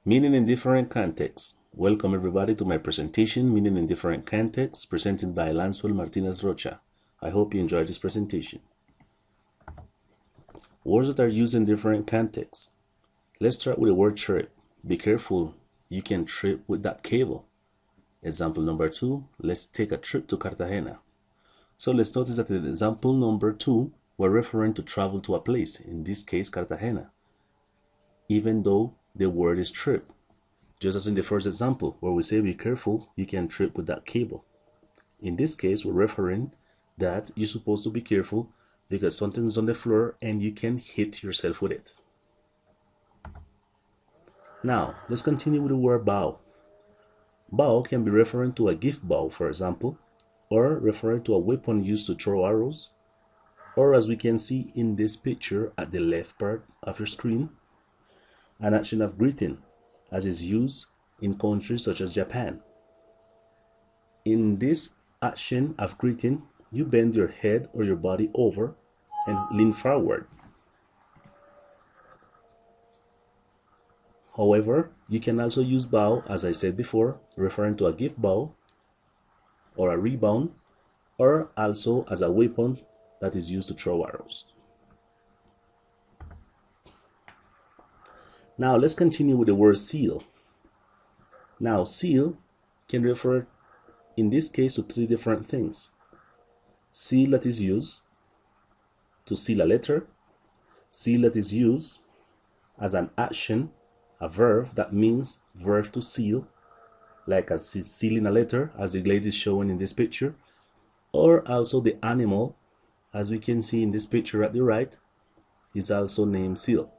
Meaning in different contexts. Welcome everybody to my presentation, Meaning in Different Contexts, presented by Lansuel Martinez Rocha. I hope you enjoyed this presentation. Words that are used in different contexts. Let's start with the word trip. Be careful, you can trip with that cable. Example number 2, let's take a trip to Cartagena. So let's notice that in example number 2, we're referring to travel to a place, in this case Cartagena, even though the word is trip. Just as in the first example, where we say be careful, you can trip with that cable. In this case, we're referring that you're supposed to be careful because something's on the floor and you can hit yourself with it. Now, let's continue with the word bow. Bow can be referring to a gift bow, for example, or referring to a weapon used to throw arrows, or as we can see in this picture at the left part of your screen, an action of greeting, as is used in countries such as Japan. In this action of greeting, you bend your head or your body over and lean forward. However, you can also use bow, as I said before, referring to a gift bow or a rebound, or also as a weapon that is used to throw arrows. Now let's continue with the word seal. Now seal can refer in this case to 3 different things. Seal that is used to seal a letter, seal that is used as an action, a verb that means verb to seal, like as sealing a letter as the lady is showing in this picture, or also the animal, as we can see in this picture at the right, is also named seal.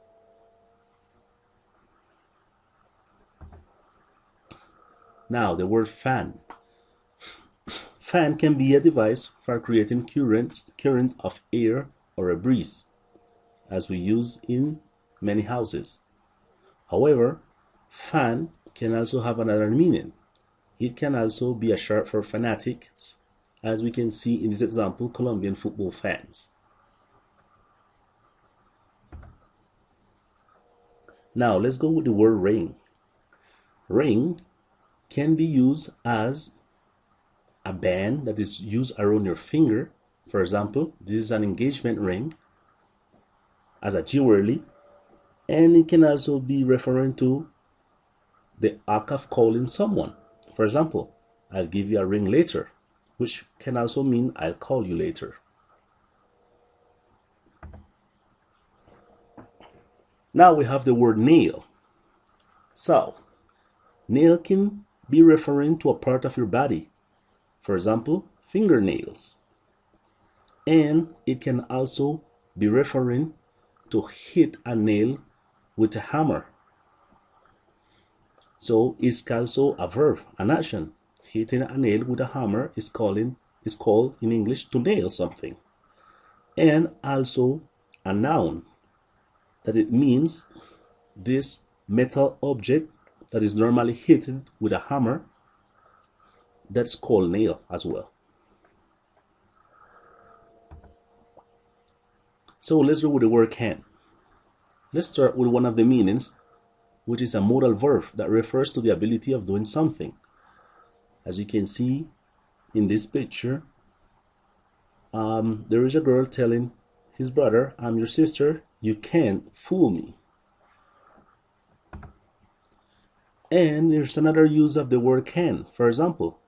Now the word fan. Fan can be a device for creating current of air or a breeze, as we use in many houses. However, fan can also have another meaning. It can also be a short for fanatics, as we can see in this example, Colombian football fans. Now let's go with the word ring. Ring can be used as a band that is used around your finger. For example, this is an engagement ring, as a jewelry, and it can also be referring to the act of calling someone. For example, I'll give you a ring later, which can also mean I'll call you later. Now we have the word nail. So, nail can be referring to a part of your body. For example, fingernails. And it can also be referring to hit a nail with a hammer. So it's also a verb, an action. Hitting a nail with a hammer is called in English to nail something. And also a noun, that it means this metal object that is normally hit with a hammer, that's called nail as well. So let's go with the word can. Let's start with one of the meanings, which is a modal verb that refers to the ability of doing something. As you can see in this picture, there is a girl telling his brother, I'm your sister, you can't fool me. And there's another use of the word can. For example,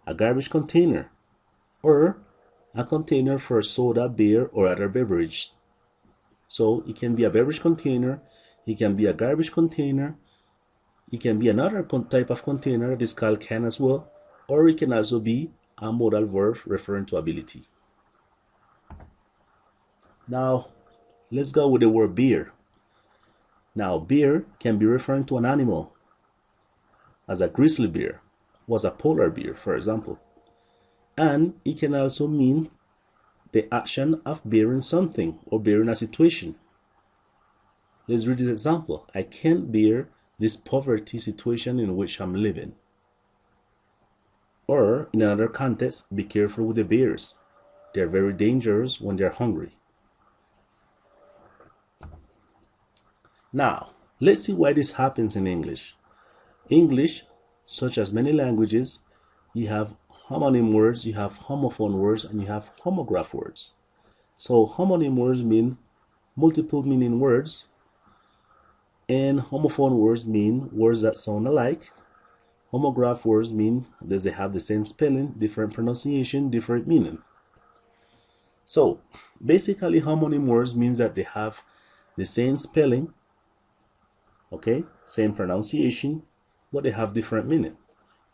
a garbage container, or a container for soda, beer, or other beverage. So it can be a beverage container, it can be a garbage container, it can be another type of container that is called can as well, or it can also be a modal verb referring to ability. Now let's go with the word bear. Now bear can be referring to an animal, as a grizzly bear was a polar bear, for example. And it can also mean the action of bearing something or bearing a situation. Let's read this example. I can't bear this poverty situation in which I'm living. Or in another context, be careful with the bears. They're very dangerous when they're hungry. Now, Let's see why this happens in English. English, such as many languages, you have homonym words, you have homophone words, and you have homograph words. So homonym words mean multiple meaning words, and homophone words mean words that sound alike. Homograph words mean that they have the same spelling, different pronunciation, different meaning. So basically homonym words means that they have the same spelling, okay, same pronunciation, but they have different meaning.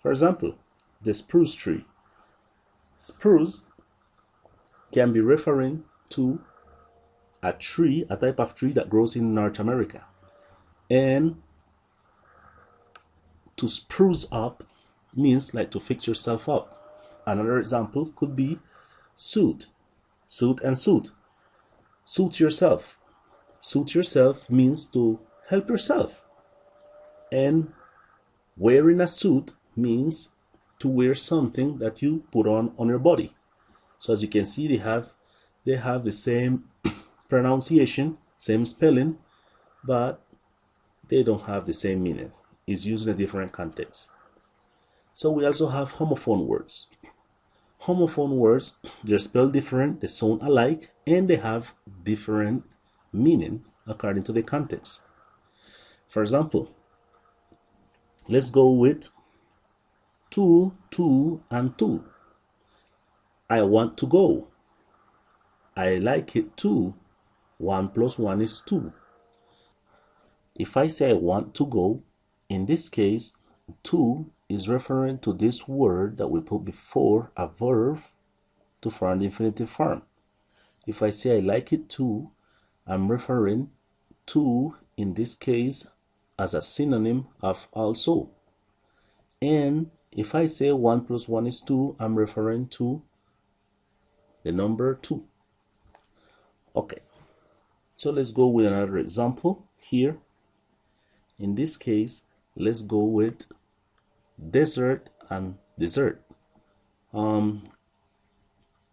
For example, the spruce tree. Spruce can be referring to a tree, a type of tree that grows in North America. And to spruce up means like to fix yourself up. Another example could be suit. Suit and suit. Suit yourself. Suit yourself means to help yourself. And wearing a suit means to wear something that you put on your body. So as you can see, they have the same pronunciation, same spelling, but they don't have the same meaning. It's used in a different context. So we also have homophone words. Homophone words, they're spelled different, they sound alike, and they have different meaning according to the context. For example, let's go with two, and two. I want to go. I like it too. 1 plus 1 is 2. If I say I want to go, in this case, to is referring to this word that we put before a verb to form the infinitive form. If I say I like it too, I'm referring to, in this case, as a synonym of also. And if I say 1 plus 1 is 2, I'm referring to the number 2. Okay, so let's go with another example here. In this case, let's go with desert and dessert.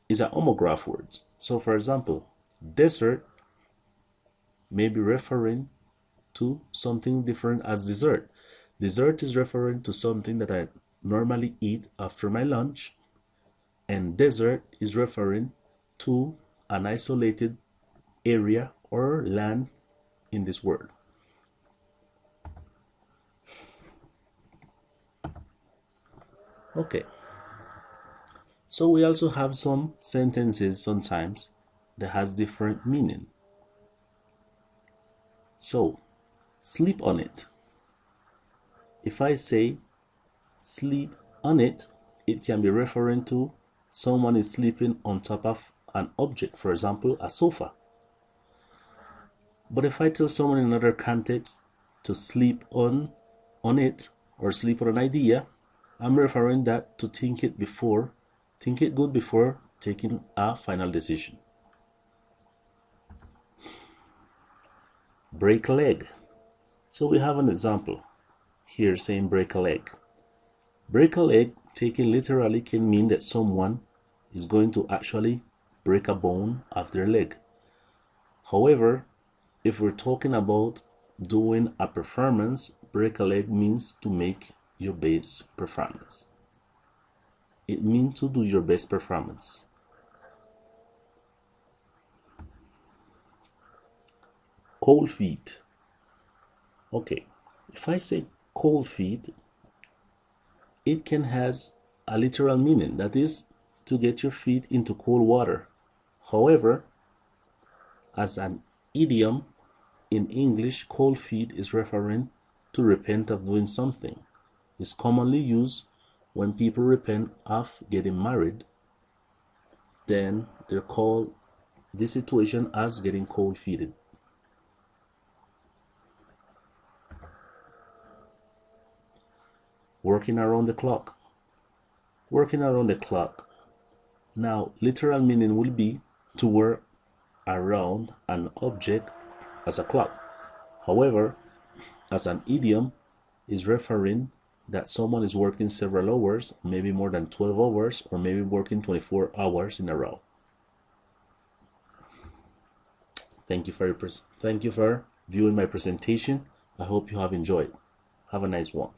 Is a homograph word. So for example, desert may be referring to something different as dessert. Dessert is referring to something that I normally eat after my lunch, and desert is referring to an isolated area or land in this world. Okay, so we also have some sentences sometimes that has different meaning. So sleep on it. If I say sleep on it, it can be referring to someone is sleeping on top of an object, for example, a sofa. But if I tell someone in another context to sleep on it or sleep on an idea, I'm referring that to think it good before taking a final decision. Break a leg. So we have an example here saying break a leg. Break a leg, taken literally, can mean that someone is going to actually break a bone of their leg. However, if we're talking about doing a performance, break a leg means to make your best performance. It means to do your best performance. Cold feet. Okay, if I say cold feet, it can has a literal meaning, that is to get your feet into cold water. However, as an idiom in English, cold feet is referring to repent of doing something. It's commonly used when people repent of getting married. Then they're called this situation as getting cold feeted. Working around the clock. Working around the clock. Now, literal meaning will be to work around an object as a clock. However, as an idiom, is referring that someone is working several hours, maybe more than 12 hours, or maybe working 24 hours in a row. Thank you for viewing my presentation. I hope you have enjoyed. Have a nice one.